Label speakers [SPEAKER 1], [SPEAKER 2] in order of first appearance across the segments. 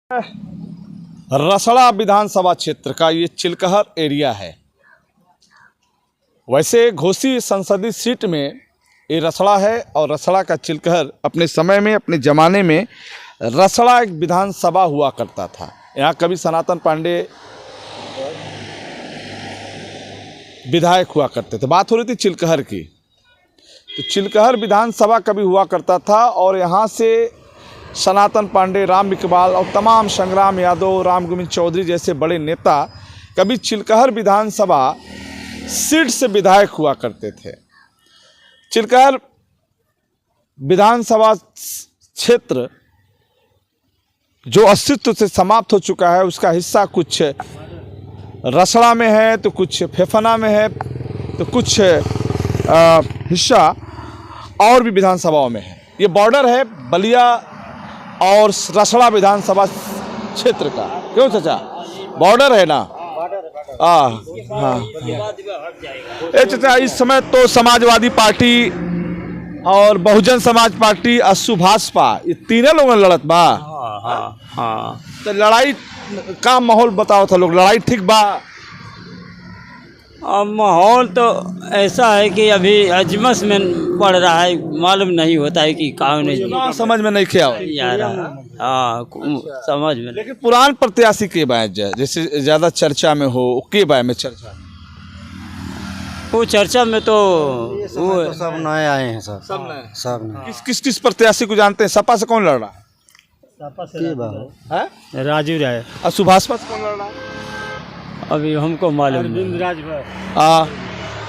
[SPEAKER 1] रसड़ा विधानसभा क्षेत्र का ये चिलकहर एरिया है। वैसे घोसी संसदीय सीट में ये रसड़ा है और रसड़ा का चिलकहर अपने समय में, अपने ज़माने में रसड़ा एक विधानसभा हुआ करता था। यहाँ कभी सनातन पांडे विधायक हुआ करते थे। बात हो रही थी चिलकहर की, तो चिलकहर विधानसभा कभी हुआ करता था और यहाँ से सनातन पांडे, राम इकबाल और तमाम संग्राम यादव, राम गोविंद चौधरी जैसे बड़े नेता कभी चिलकहर विधानसभा सीट से विधायक हुआ करते थे। चिलकहर विधानसभा क्षेत्र जो अस्तित्व से समाप्त हो चुका है, उसका हिस्सा कुछ रसड़ा में है, तो कुछ फेफना में है, तो कुछ हिस्सा और भी विधानसभाओं में है। ये बॉर्डर है बलिया और रसड़ा विधानसभा क्षेत्र का। क्यों चाचा, बॉर्डर है ना? हाँ। चाचा, इस समय तो समाजवादी पार्टी और बहुजन समाज पार्टी, असु भाजपा, ये तीनों लोगों ने लड़त बा। हाँ। तो लड़ाई का माहौल बताओ था लोग, लड़ाई ठीक बा?
[SPEAKER 2] माहौल तो ऐसा है कि अभी अजमस में पड़ रहा है, मालूम नहीं होता है कि कहाँ नहीं,
[SPEAKER 1] समझ में नहीं क्या
[SPEAKER 2] यार। हाँ, समझ में।
[SPEAKER 1] लेकिन पुरान प्रत्याशी के बाय जैसे ज्यादा चर्चा में हो, के बाय में चर्चा में?
[SPEAKER 2] वो चर्चा में तो वो
[SPEAKER 3] तो सब नए आए हैं, सब नए।
[SPEAKER 1] किस प्रत्याशी को जानते हैं? सपा से कौन लड़ रहा है?
[SPEAKER 2] राजू राय।
[SPEAKER 1] और सुभाष से कौन लड़ रहा है?
[SPEAKER 2] अभी हमको मालूम नहीं।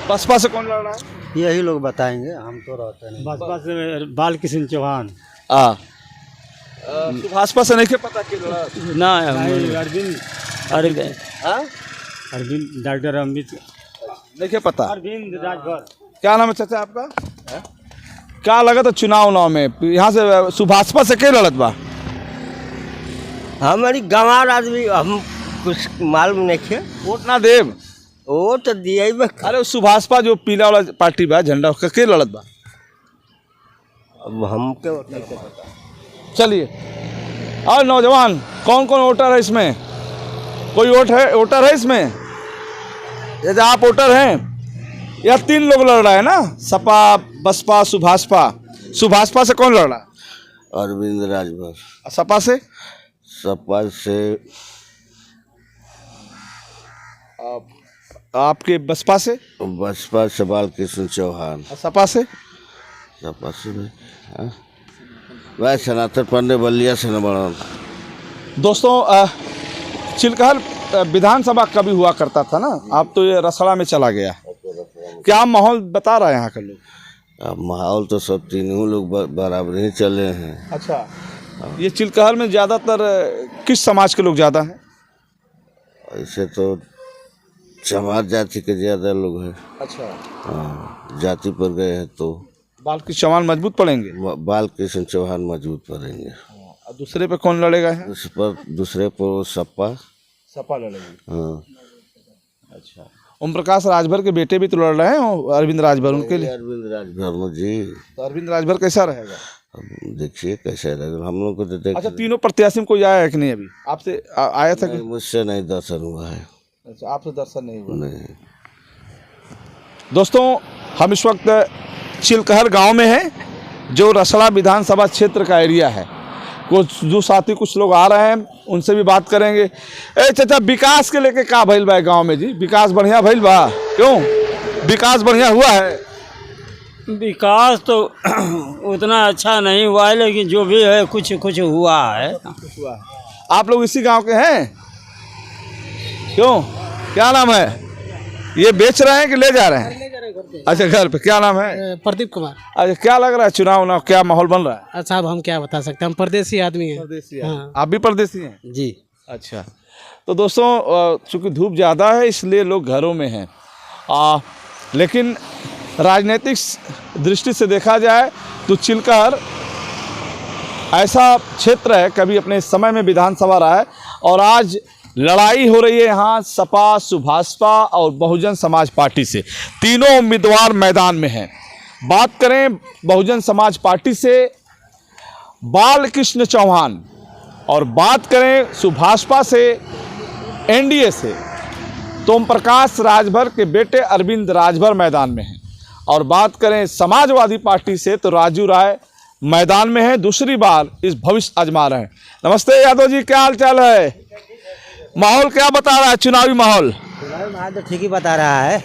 [SPEAKER 1] बसपा से कौन लड़ रहा है?
[SPEAKER 3] यही लोग बताएंगे, हम तो रहते नहीं।
[SPEAKER 2] बसपा से बाल किशन चौहान।
[SPEAKER 1] सुभाष से नहीं के पता कि लड़ा
[SPEAKER 2] ना, अरविंद डॉक्टर अमित
[SPEAKER 1] नहीं के पता।
[SPEAKER 2] अरविंद राजभर।
[SPEAKER 1] क्या नाम है चाचा आपका? क्या लगा था चुनाव में यहाँ से सुभाष से के लड़त बा?
[SPEAKER 3] हमारी गंवार आदमी, हम कुछ मालूम नहीं है।
[SPEAKER 1] वोट ना देव?
[SPEAKER 3] वो तो दिया ही।
[SPEAKER 1] अरे सुभाषपा जो पीला वाला पार्टी बा, झंडा, उसका के लड़त बा?
[SPEAKER 3] अब हम क्या?
[SPEAKER 1] चलिए, और नौजवान कौन कौन वोटर है इसमें? कोई वोटर है इसमें? यदि आप वोटर हैं, या तीन लोग लड़ रहा है ना, सपा, बसपा, सुभाषपा से कौन लड़ रहा है?
[SPEAKER 3] अरविंद राजभर।
[SPEAKER 1] सपा से?
[SPEAKER 3] सपा से
[SPEAKER 1] आपके बसपा से?
[SPEAKER 3] बसपा से बाल किशन चौहान।
[SPEAKER 1] सपा से?
[SPEAKER 3] सपा से नहीं, वह सनातन पांडे बलिया से न बड़ा।
[SPEAKER 1] दोस्तों, चिलकहर विधानसभा कभी हुआ करता था ना, अब तो ये रसड़ा में चला गया। क्या माहौल बता रहा है यहाँ के लोग?
[SPEAKER 3] अब माहौल तो सब तीनों लोग बराबर ही चले हैं।
[SPEAKER 1] अच्छा, ये चिलकहर में ज़्यादातर किस समाज के लोग ज़्यादा हैं?
[SPEAKER 3] ऐसे तो समाज जाति के ज़्यादा लोग हैं।
[SPEAKER 1] अच्छा।
[SPEAKER 3] हाँ, जाति पर गए हैं तो
[SPEAKER 1] बाल कृष्ण चौहान मजबूत पड़ेंगे?
[SPEAKER 3] बाल कृष्ण चौहान मजबूत पड़ेंगे।
[SPEAKER 1] और दूसरे पे कौन लड़ेगा है?
[SPEAKER 3] दूसरे पर
[SPEAKER 1] सपा लड़ेगी।
[SPEAKER 3] हाँ।
[SPEAKER 1] अच्छा, ओम प्रकाश राजभर के बेटे भी तो लड़ रहे हैं, अरविंद राजभर, उनके लिए।
[SPEAKER 3] अरविंद राजभर जी।
[SPEAKER 1] तो अरविंद राजभर कैसा रहेगा?
[SPEAKER 3] देखिए कैसे रहेगा, हम लोग को तो देख।
[SPEAKER 1] अच्छा, तीनों प्रत्याशी में कोई आया है कि नहीं? अभी आपसे आया था कि?
[SPEAKER 3] मुझसे नहीं दर्शन हुआ है।
[SPEAKER 1] अच्छा, आपसे दर्शन नहीं हुआ?
[SPEAKER 3] नहीं।
[SPEAKER 1] दोस्तों, हम इस वक्त चिलकहर गांव में हैं, जो रसड़ा विधानसभा क्षेत्र का एरिया है। कुछ जो साथी कुछ लोग आ रहे हैं, उनसे भी बात करेंगे। चाचा, विकास के लेके का भइल बा गांव में जी? विकास बढ़िया भइल बा? क्यों, विकास बढ़िया हुआ है?
[SPEAKER 2] विकास तो उतना अच्छा नहीं हुआ है, लेकिन जो भी है कुछ कुछ हुआ है।
[SPEAKER 1] आप लोग इसी गांव के हैं? क्यों, क्या नाम है? ये बेच रहे हैं कि ले जा रहे हैं? अच्छा, घर पे। क्या नाम है?
[SPEAKER 4] प्रदीप कुमार।
[SPEAKER 1] अच्छा, क्या लग रहा है चुनाव क्या माहौल बन रहा है?
[SPEAKER 4] अच्छा, अब हम क्या बता सकते हैं, हम परदेसी आदमी हैं।
[SPEAKER 1] परदेसी?
[SPEAKER 4] हाँ।
[SPEAKER 1] आप भी परदेसी हैं
[SPEAKER 4] जी।
[SPEAKER 1] अच्छा, तो दोस्तों, चूँकि धूप ज़्यादा है इसलिए लोग घरों में हैं, लेकिन राजनीतिक दृष्टि से देखा जाए तो चिलकहर ऐसा क्षेत्र है, कभी अपने समय में विधानसभा रहा है, और आज लड़ाई हो रही है यहाँ सपा, सुभाषपा और बहुजन समाज पार्टी से। तीनों उम्मीदवार मैदान में हैं। बात करें बहुजन समाज पार्टी से, बाल कृष्ण चौहान और बात करें सुभाषपा से, एनडीए से, तो ओम प्रकाश राजभर के बेटे अरविंद राजभर मैदान में हैं। और बात करें समाजवादी पार्टी से तो राजू राय मैदान में है, दूसरी बार इस भविष्य आजमा रहे हैं। नमस्ते यादव जी, क्या हाल चाल है? माहौल क्या बता रहा है, चुनावी माहौल?
[SPEAKER 5] तो ठीक ही बता रहा है।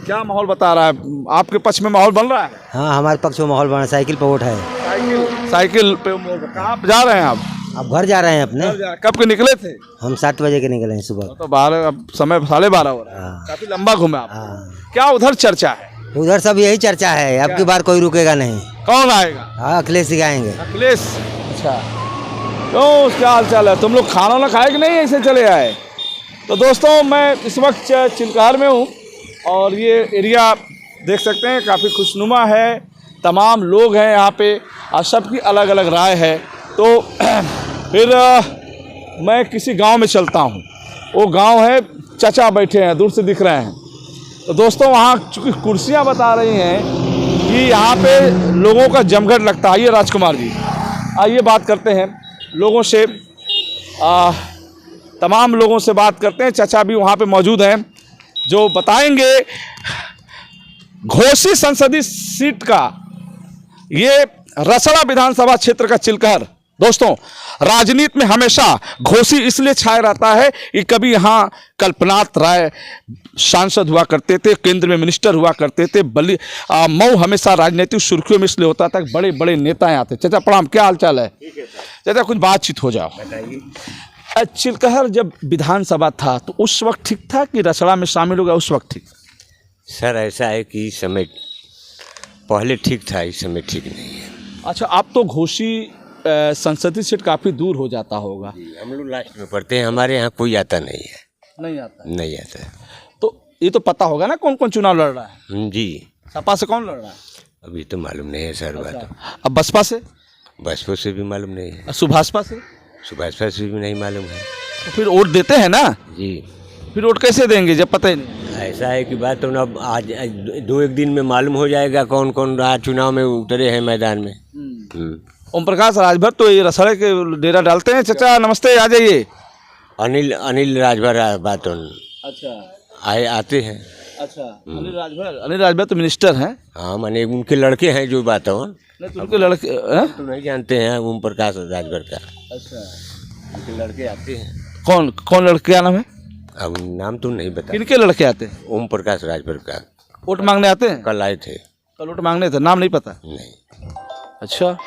[SPEAKER 1] क्या माहौल बता रहा है? आपके पक्ष में माहौल बन रहा है?
[SPEAKER 5] हाँ, हमारे पक्ष में माहौल बना, साइकिल पे वोट है।
[SPEAKER 1] साइकिल पे कहाँ जा रहे हैं आप?
[SPEAKER 5] अब घर जा रहे हैं अपने।
[SPEAKER 1] कब के निकले थे?
[SPEAKER 5] हम 7 बजे के निकले हैं सुबह।
[SPEAKER 1] तो 12, अब समय 12:30 हो रहा है।
[SPEAKER 5] हाँ।
[SPEAKER 1] काफी लंबा घूमे आप।
[SPEAKER 5] हाँ।
[SPEAKER 1] क्या उधर चर्चा है?
[SPEAKER 5] उधर सब यही चर्चा है, अब की बार कोई रुकेगा नहीं।
[SPEAKER 1] कौन आएगा?
[SPEAKER 5] हाँ, अखिलेश जी आएंगे।
[SPEAKER 1] अखिलेश? अच्छा, तो क्या हाल चाल है? तुम लोग खाना ना खाए कि नहीं, ऐसे चले आए? तो दोस्तों, मैं इस वक्त चिल्कार में हूँ और ये एरिया देख सकते हैं काफ़ी खुशनुमा है, तमाम लोग हैं यहाँ पे और सबकी अलग अलग राय है। तो फिर मैं किसी गांव में चलता हूँ। वो गांव है, चाचा बैठे हैं, दूर से दिख रहे हैं। तो दोस्तों, वहाँ चूँकि कुर्सियाँ बता रही हैं कि यहाँ पे लोगों का जमघट लगता है। ये राजकुमार जी, आइए बात करते हैं लोगों से, तमाम लोगों से बात करते हैं। चाचा भी वहाँ पे मौजूद हैं जो बताएंगे घोसी संसदीय सीट का, ये रसड़ा विधानसभा क्षेत्र का चिलकहर। दोस्तों, राजनीति में हमेशा घोसी इसलिए छाया रहता है कि कभी यहाँ कल्पनाथ राय सांसद हुआ करते थे, केंद्र में मिनिस्टर हुआ करते थे। मऊ हमेशा राजनीतिक सुर्खियों में इसलिए होता था कि बड़े बड़े नेता आते। चाचा प्रणाम, क्या हाल चाल है? चाचा कुछ बातचीत हो जाओ। चिलकहर जब विधानसभा था तो उस वक्त ठीक था कि रसड़ा में शामिल हो गया उस वक्त ठीक?
[SPEAKER 6] सर ऐसा है कि इस समय पहले ठीक था, इस समय ठीक नहीं है।
[SPEAKER 1] अच्छा, आप तो घोसी संसदीय सीट काफ़ी दूर हो जाता होगा।
[SPEAKER 6] हम लोग लास्ट में पढ़ते हैं, हमारे यहाँ कोई आता नहीं है।
[SPEAKER 1] नहीं आता?
[SPEAKER 6] नहीं आता है।
[SPEAKER 1] तो ये तो पता होगा ना कौन कौन चुनाव लड़ रहा है?
[SPEAKER 6] जी।
[SPEAKER 1] सपा से कौन लड़ रहा है?
[SPEAKER 6] अभी तो मालूम नहीं है सर। बात
[SPEAKER 1] अब बसपा से?
[SPEAKER 6] बसपा से भी मालूम नहीं है।
[SPEAKER 1] सुभाषपा से?
[SPEAKER 6] सुभाषपा से भी नहीं मालूम है।
[SPEAKER 1] तो फिर वोट देते हैं ना?
[SPEAKER 6] जी।
[SPEAKER 1] फिर वोट कैसे देंगे जब पता ही नहीं?
[SPEAKER 6] ऐसा है कि बात तो अब आज 2-1 दिन में मालूम हो जाएगा कौन कौन रहा चुनाव में उतरे हैं मैदान में।
[SPEAKER 1] ओम प्रकाश राजभर तो ये रसड़े के डेरा डालते हैं। चाचा नमस्ते, आ जाइए।
[SPEAKER 6] अनिल राजभर बात।
[SPEAKER 1] अच्छा,
[SPEAKER 6] आते हैं।
[SPEAKER 1] अच्छा, अनिल राजभर तो मिनिस्टर हैं।
[SPEAKER 6] हाँ, माने उनके लड़के हैं जो बात हो।
[SPEAKER 1] नहीं तो उनके लड़के
[SPEAKER 6] तो नहीं जानते हैं ओम प्रकाश राजभर का।
[SPEAKER 1] अच्छा,
[SPEAKER 6] उनके लड़के आते हैं।
[SPEAKER 1] कौन लड़के, क्या नाम है?
[SPEAKER 6] अब नाम तो नहीं बता।
[SPEAKER 1] किनके लड़के आते हैं?
[SPEAKER 6] ओम प्रकाश राजभर का।
[SPEAKER 1] वोट मांगने आते हैं?
[SPEAKER 6] कल आए थे।
[SPEAKER 1] कल वोट मांगने थे, नाम नहीं पता?
[SPEAKER 6] नहीं।
[SPEAKER 1] अच्छा,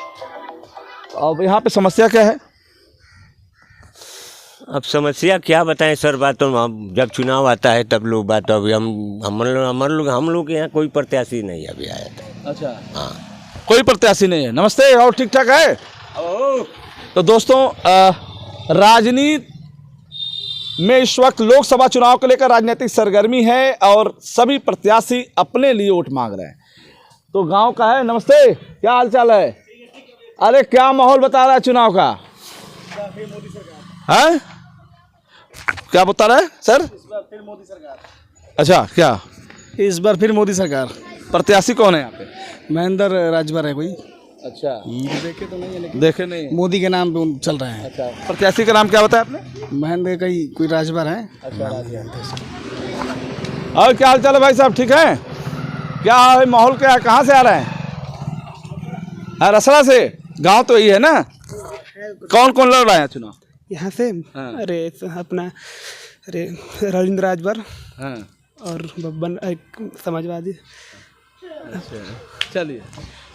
[SPEAKER 1] अब यहाँ पे समस्या क्या है?
[SPEAKER 6] अब समस्या क्या बताएं सर, बात तो जब चुनाव आता है तब लोग बात। अभी हम लोग के यहाँ कोई प्रत्याशी नहीं अभी आया था।
[SPEAKER 1] अच्छा,
[SPEAKER 6] हाँ,
[SPEAKER 1] कोई प्रत्याशी नहीं है। नमस्ते, और ठीक ठाक है? तो दोस्तों, राजनीति में इस वक्त लोकसभा चुनाव को लेकर राजनीतिक सरगर्मी है और सभी प्रत्याशी अपने लिए वोट मांग रहे हैं। तो गांव का है। नमस्ते, क्या हाल चाल है? अरे क्या माहौल बता रहा है चुनाव का? है क्या बता रहा है सर?
[SPEAKER 4] फिर मोदी सरकार।
[SPEAKER 1] अच्छा, क्या
[SPEAKER 4] इस बार फिर मोदी सरकार।
[SPEAKER 1] प्रत्याशी कौन है यहाँ पे?
[SPEAKER 4] महेंद्र राजभर है कोई।
[SPEAKER 1] अच्छा,
[SPEAKER 4] देखे तो नहीं है लेकिन
[SPEAKER 1] देखे नहीं?
[SPEAKER 4] मोदी के नाम पे चल रहे हैं।
[SPEAKER 1] अच्छा, प्रत्याशी का नाम क्या बताया आपने?
[SPEAKER 4] महेंद्र कोई राजभर है।
[SPEAKER 1] और क्या हाल चाल है भाई साहब, ठीक है? क्या है माहौल, क्या है, कहाँ से आ रहे हैं? रसड़ा से? गांव तो यही है ना? कौन कौन लड़ रहा है चुनाव
[SPEAKER 4] यहाँ से? अरे अपना रविंद्र राजभर और बब्बन समाजवादी।
[SPEAKER 1] चलिए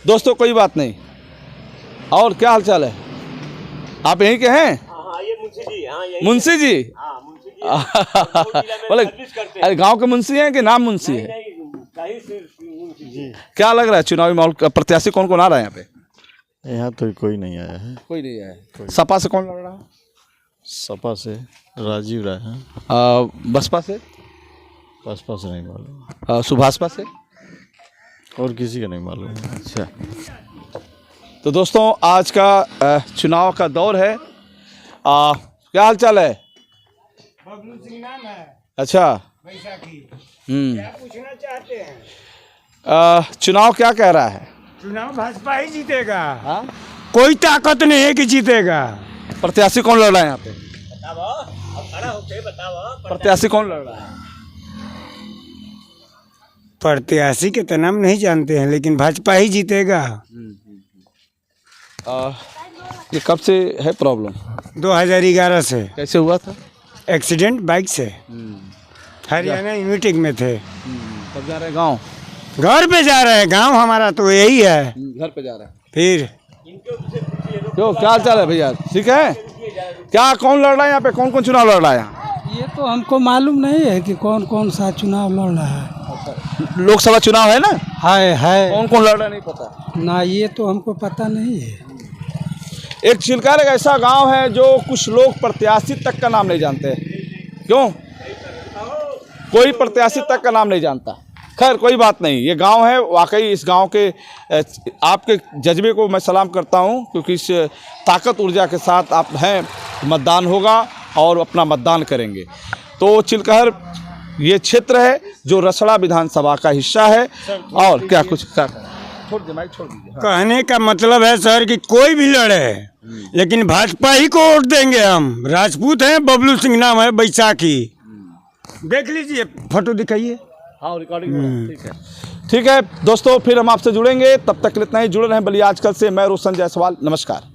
[SPEAKER 1] दोस्तों, कोई बात नहीं। और क्या हाल चाल है? आप यहीं के हैं?
[SPEAKER 6] ये मुंशी जी। हाँ,
[SPEAKER 1] मुंशी जी? बोले अरे गांव के मुंशी हैं कि नाम मुंशी है? क्या लग रहा है चुनावी माहौल, प्रत्याशी कौन कौन आ रहा है यहाँ पे?
[SPEAKER 7] यहाँ तो कोई नहीं आया है।
[SPEAKER 1] कोई नहीं आया है। सपा से कौन लड़ रहा है?
[SPEAKER 7] सपा से राजीव राय हैं।
[SPEAKER 1] बसपा से?
[SPEAKER 7] बसपा से नहीं मालूम।
[SPEAKER 1] सुभाषपा से?
[SPEAKER 7] और किसी का नहीं मालूम।
[SPEAKER 1] अच्छा, तो दोस्तों आज का चुनाव का दौर है। क्या हाल चाल है?
[SPEAKER 8] बबलू सिंह नाम है।
[SPEAKER 1] अच्छा,
[SPEAKER 8] क्या पूछना चाहते हैं?
[SPEAKER 1] चुनाव क्या कह रहा है?
[SPEAKER 8] चुनाव भाजपा ही जीतेगा। कोई ताकत नहीं है कि जीतेगा।
[SPEAKER 1] प्रत्याशी कौन लड़ रहा है यहाँ पे? प्रत्याशी कौन लड़ रहा है?
[SPEAKER 8] प्रत्याशी के तो नाम नहीं जानते हैं, लेकिन भाजपा ही जीतेगा।
[SPEAKER 1] ये कब से है प्रॉब्लम?
[SPEAKER 8] 2011 से।
[SPEAKER 1] कैसे हुआ था?
[SPEAKER 8] एक्सीडेंट बाइक से। हरियाणा मीटिंग में थे।
[SPEAKER 1] कब जा रहे हैं गाँव?
[SPEAKER 8] घर पे जा रहे हैं। गांव हमारा तो यही है।
[SPEAKER 1] घर पे जा रहे हैं।
[SPEAKER 8] फिर
[SPEAKER 1] क्यों, क्या हाल चाल है भैया? ठीक है। क्या कौन लड़ रहा है यहाँ पे? कौन कौन चुनाव लड़ रहा है यहाँ?
[SPEAKER 4] ये तो हमको मालूम नहीं है कि कौन कौन सा चुनाव लड़ रहा है।
[SPEAKER 1] लोकसभा चुनाव है ना?
[SPEAKER 4] है
[SPEAKER 1] कौन कौन लड़ रहा है नहीं पता
[SPEAKER 4] ना, ये तो हमको पता नहीं है।
[SPEAKER 1] एक चिल्कार एक ऐसा गांव है जो कुछ लोग प्रत्याशी तक का नाम नहीं जानते। क्यों? कोई प्रत्याशी तक का नाम नहीं जानता। खैर कोई बात नहीं, ये गांव है वाकई। इस गांव के आपके जज्बे को मैं सलाम करता हूं, क्योंकि इस ताकत ऊर्जा के साथ आप हैं। मतदान होगा और अपना मतदान करेंगे। तो चिलकहर ये क्षेत्र है जो रसड़ा विधानसभा का हिस्सा है। और क्या कुछ छोड़ दीजिए।
[SPEAKER 8] कहने का मतलब है सर कि कोई भी लड़े, लेकिन भाजपा ही को वोट देंगे हम। राजपूत हैं, बबलू सिंह नाम है, बैसाखी। देख लीजिए, फोटो दिखाइए।
[SPEAKER 1] हाँ, रिकॉर्डिंग ठीक है। ठीक है दोस्तों, फिर हम आपसे जुड़ेंगे। तब तक इतना ही। जुड़े रहें बलिया आजकल से। मैं रोशन जायसवाल, नमस्कार।